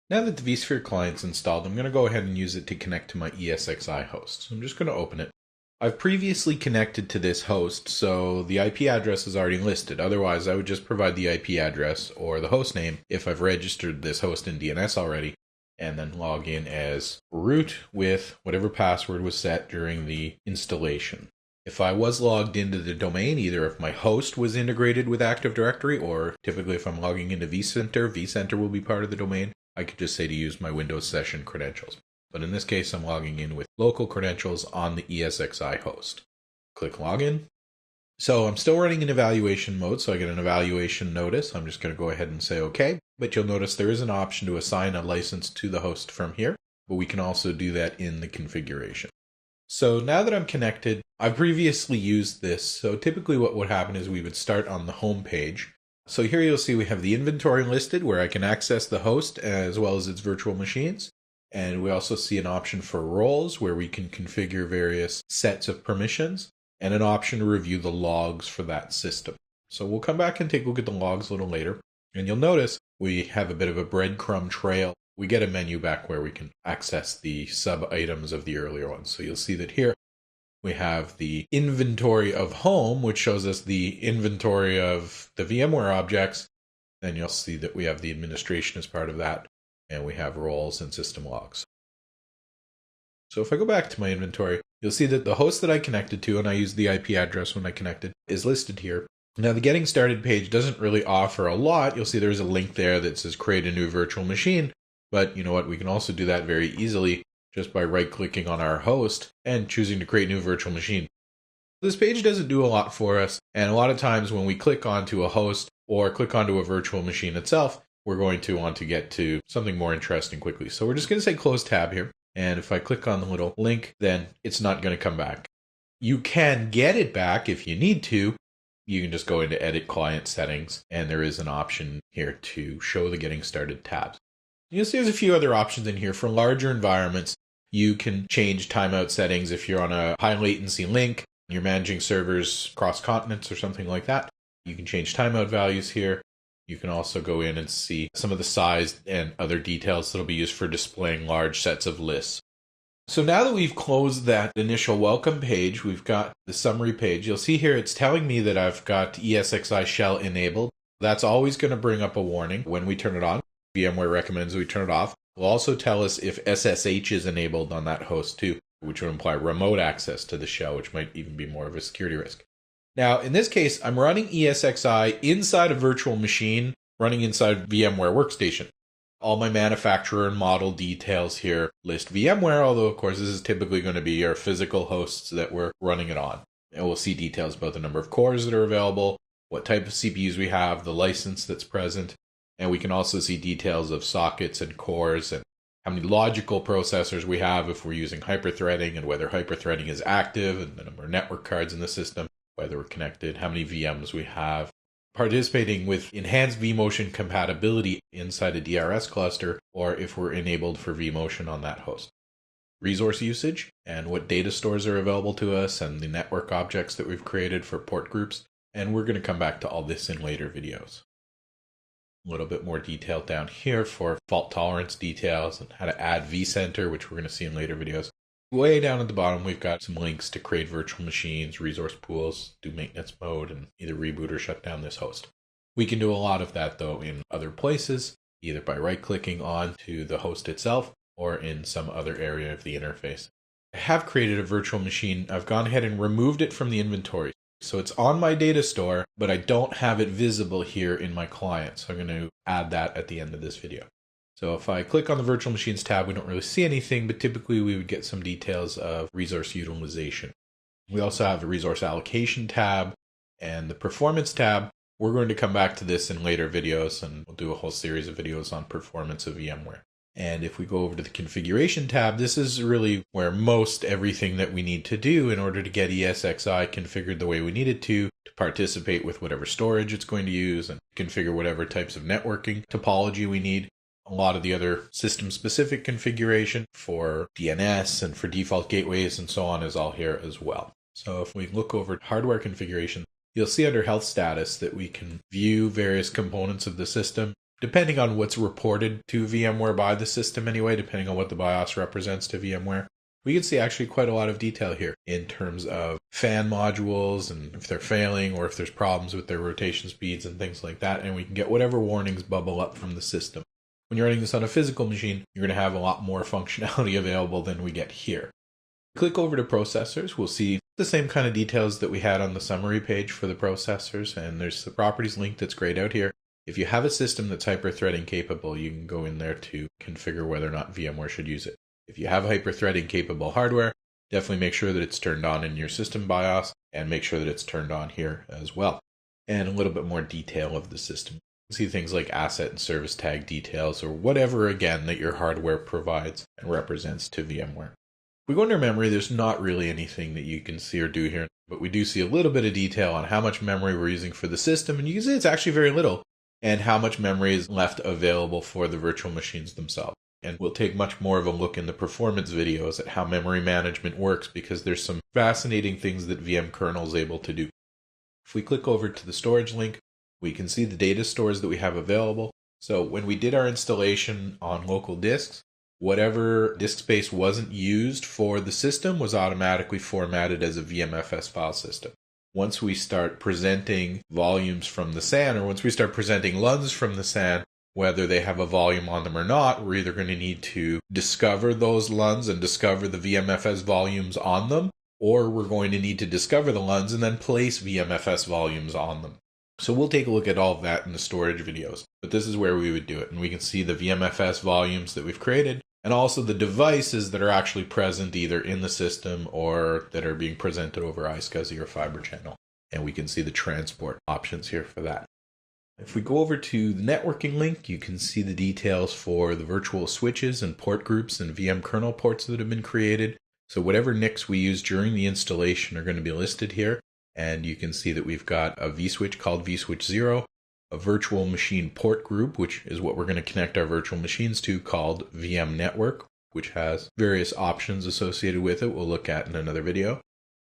Now that the vSphere client's installed, I'm going to go ahead and use it to connect to my ESXi host. So I'm just going to open it. I've previously connected to this host, so the IP address is already listed. Otherwise, I would just provide the IP address or the host name if I've registered this host in DNS already, and then log in as root with whatever password was set during the installation. If I was logged into the domain, either if my host was integrated with Active Directory, or typically if I'm logging into vCenter, vCenter will be part of the domain, I could just say to use my Windows session credentials. But in this case, I'm logging in with local credentials on the ESXi host. Click Login. So I'm still running in evaluation mode, so I get an evaluation notice. I'm just going to go ahead and say OK. But you'll notice there is an option to assign a license to the host from here, but we can also do that in the configuration. So now that I'm connected, I've previously used this. So typically what would happen is we would start on the home page. So here you'll see we have the inventory listed where I can access the host as well as its virtual machines. And we also see an option for roles where we can configure various sets of permissions and an option to review the logs for that system. So we'll come back and take a look at the logs a little later. And you'll notice we have a bit of a breadcrumb trail. We get a menu back where we can access the sub-items of the earlier ones. So you'll see that here we have the inventory of home, which shows us the inventory of the VMware objects. Then you'll see that we have the administration as part of that, and we have roles and system logs. So if I go back to my inventory, you'll see that the host that I connected to, and I used the IP address when I connected, is listed here. Now the Getting Started page doesn't really offer a lot. You'll see there's a link there that says create a new virtual machine, but you know what, we can also do that very easily just by right-clicking on our host and choosing to create new virtual machine. This page doesn't do a lot for us, and a lot of times when we click onto a host or click onto a virtual machine itself, we're going to want to get to something more interesting quickly. So we're just going to say close tab here, and if I click on the little link, then it's not going to come back. You can get it back if you need to. You can just go into Edit Client Settings, and there is an option here to show the Getting Started tabs. You'll see there's a few other options in here. For larger environments, you can change timeout settings if you're on a high latency link, you're managing servers across continents or something like that. You can change timeout values here. You can also go in and see some of the size and other details that'll be used for displaying large sets of lists. So now that we've closed that initial welcome page, we've got the summary page. You'll see here it's telling me that I've got ESXi shell enabled. That's always going to bring up a warning when we turn it on. VMware recommends we turn it off. It'll also tell us if SSH is enabled on that host too, which would imply remote access to the shell, which might even be more of a security risk. Now, in this case, I'm running ESXi inside a virtual machine, running inside VMware Workstation. All my manufacturer and model details here list VMware, although of course this is typically going to be our physical hosts that we're running it on. And we'll see details about the number of cores that are available, what type of CPUs we have, the license that's present, and we can also see details of sockets and cores and how many logical processors we have if we're using hyperthreading and whether hyperthreading is active and the number of network cards in the system, whether we're connected, how many VMs we have. Participating with enhanced vMotion compatibility inside a DRS cluster, or if we're enabled for vMotion on that host. Resource usage and what data stores are available to us and the network objects that we've created for port groups. And we're going to come back to all this in later videos. A little bit more detail down here for fault tolerance details and how to add vCenter, which we're going to see in later videos. Way down at the bottom, we've got some links to create virtual machines, resource pools, do maintenance mode, and either reboot or shut down this host. We can do a lot of that, though, in other places, either by right-clicking onto the host itself or in some other area of the interface. I have created a virtual machine. I've gone ahead and removed it from the inventory. So it's on my data store, but I don't have it visible here in my client. So I'm going to add that at the end of this video. So if I click on the Virtual Machines tab, we don't really see anything, but typically we would get some details of resource utilization. We also have the Resource Allocation tab and the Performance tab. We're going to come back to this in later videos, and we'll do a whole series of videos on performance of VMware. And if we go over to the Configuration tab, this is really where most everything that we need to do in order to get ESXi configured the way we need it to participate with whatever storage it's going to use and configure whatever types of networking topology we need. A lot of the other system-specific configuration for DNS and for default gateways and so on is all here as well. So if we look over hardware configuration, you'll see under health status that we can view various components of the system. depending on what's reported to VMware by the system anyway, depending on what the BIOS represents to VMware. We can see actually quite a lot of detail here in terms of fan modules and if they're failing or if there's problems with their rotation speeds and things like that. And we can get whatever warnings bubble up from the system. When you're running this on a physical machine, you're going to have a lot more functionality available than we get here. Click over to processors. We'll see the same kind of details that we had on the summary page for the processors. And there's the properties link that's grayed out here. If you have a system that's hyper-threading capable, you can go in there to configure whether or not VMware should use it. If you have hyper-threading capable hardware, definitely make sure that it's turned on in your system BIOS and make sure that it's turned on here as well. And a little bit more detail of the system. See things like asset and service tag details or whatever, again, that your hardware provides and represents to VMware. If we go under memory, there's not really anything that you can see or do here, but we do see a little bit of detail on how much memory we're using for the system, and you can see it's actually very little, and how much memory is left available for the virtual machines themselves. And we'll take much more of a look in the performance videos at how memory management works, because there's some fascinating things that VM kernel is able to do. If we click over to the storage link, we can see the data stores that we have available. So when we did our installation on local disks, whatever disk space wasn't used for the system was automatically formatted as a VMFS file system. Once we start presenting volumes from the SAN, or once we start presenting LUNs from the SAN, whether they have a volume on them or not, we're either going to need to discover those LUNs and discover the VMFS volumes on them, or we're going to need to discover the LUNs and then place VMFS volumes on them. So we'll take a look at all of that in the storage videos, but this is where we would do it. And we can see the VMFS volumes that we've created and also the devices that are actually present either in the system or that are being presented over iSCSI or Fibre Channel. And we can see the transport options here for that. If we go over to the networking link, you can see the details for the virtual switches and port groups and VM kernel ports that have been created. So whatever NICs we use during the installation are going to be listed here. And you can see that we've got a vSwitch called vSwitch 0, a virtual machine port group, which is what we're going to connect our virtual machines to, called VM Network, which has various options associated with it we'll look at in another video.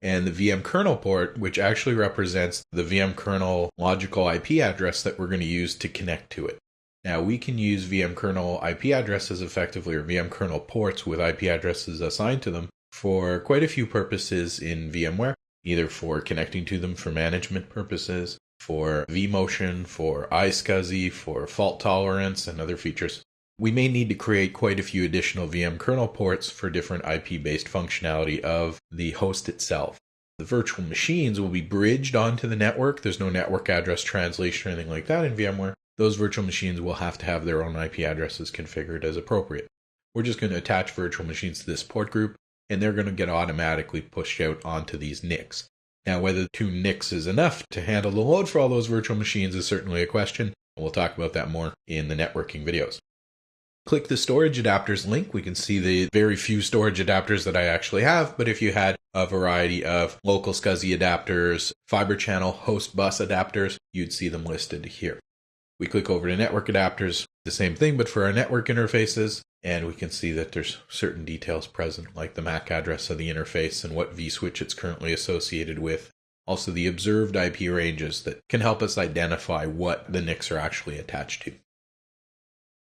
And the VM kernel port, which actually represents the VM kernel logical IP address that we're going to use to connect to it. Now, we can use VM kernel IP addresses effectively, or VM kernel ports with IP addresses assigned to them, for quite a few purposes in VMware, either for connecting to them for management purposes, for vMotion, for iSCSI, for fault tolerance, and other features. We may need to create quite a few additional VM kernel ports for different IP-based functionality of the host itself. The virtual machines will be bridged onto the network. There's no network address translation or anything like that in VMware. Those virtual machines will have to have their own IP addresses configured as appropriate. We're just going to attach virtual machines to this port group, and they're going to get automatically pushed out onto these NICs. Now, whether 2 NICs is enough to handle the load for all those virtual machines is certainly a question. We'll talk about that more in the networking videos. Click the storage adapters link. We can see the very few storage adapters that I actually have, but if you had a variety of local SCSI adapters, Fibre Channel host bus adapters, you'd see them listed here. We click over to network adapters, the same thing, but for our network interfaces, and we can see that there's certain details present, like the MAC address of the interface and what vSwitch it's currently associated with. Also the observed IP ranges that can help us identify what the NICs are actually attached to.